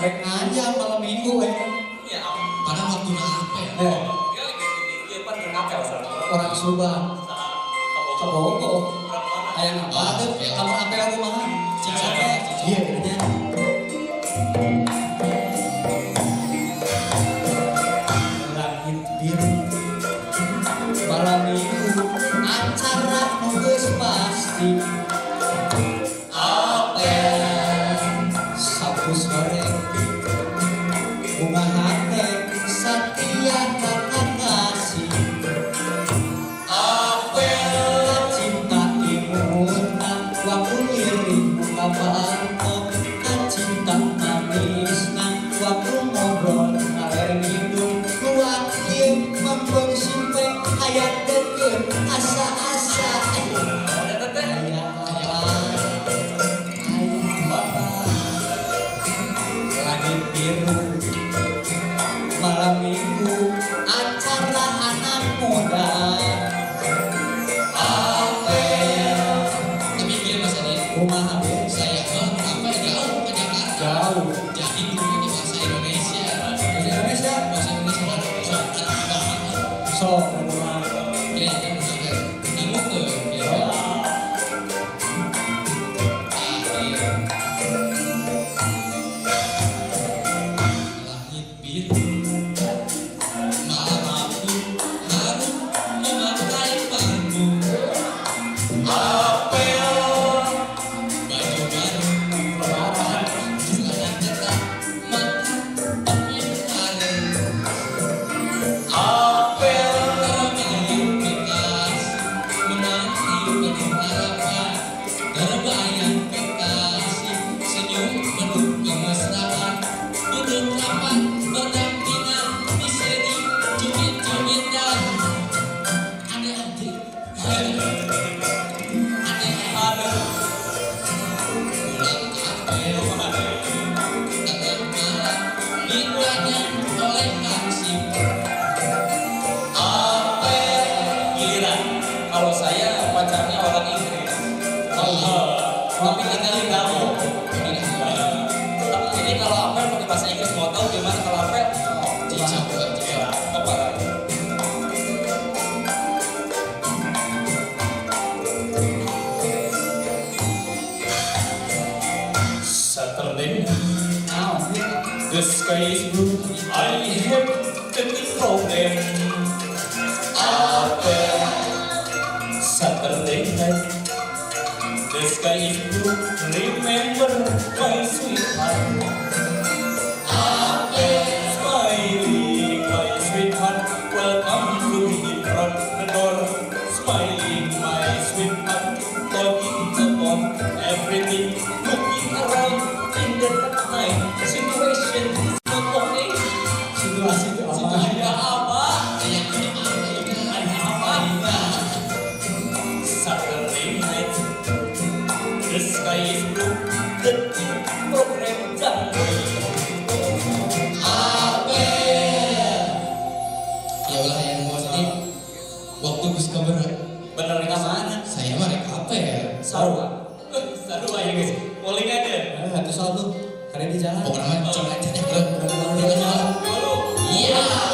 Rek aja malam minggu Ya, pada waktu apa ya? Dia kan kenapa ya? orang Subang. Kabogo. Ayang apa tuh? Kamu apa yang rumahan? Siapa? Iya, katanya. Langit biru. Malam minggu acara nugas pasti. Sabtu sore bunga hati setia kakak kasih apel cinta imunna waktu lirik buka barko cinta manisna waktu ngobrol ngaler ngidung luakin mempeng simpe hayat deket asa-asa malam minggu acara anak muda apel Tapi gini Mas Adi, rumah apel saya mah apa jauh ke Jakarta. jauh Jadi gurunya bahasa Indonesia. Indonesia Bahasa Indonesia mana? so rumah Ya, kan sampai kamu ke ya. Langit biru. Kalau saya pacarnya orang Inggris, tapi tinggal di Bali. Jadi kalau apel pakai bahasa Inggris mau tahu gimana kalau apel? Apa? Saturday, the sky is blue. I have a big problem. Apel. Saturday night, the sky is blue. Remember my sweetheart. Smiling, my sweetheart. Welcome to the front door. Smiling, my sweetheart. Talking about everything. Looking around in the night. Situation is not okay. situasi itu apa? Saturday night, the sky is blue, the program Jangkoi. Ya ulah yang mau sedih. Waktu bis kabar. Bener reka mana? Saya mah rek apa ya? Saru ya guys. Polling aja. Satu soal tuh hari di jalan Pokoknya coba aja deh. Iya.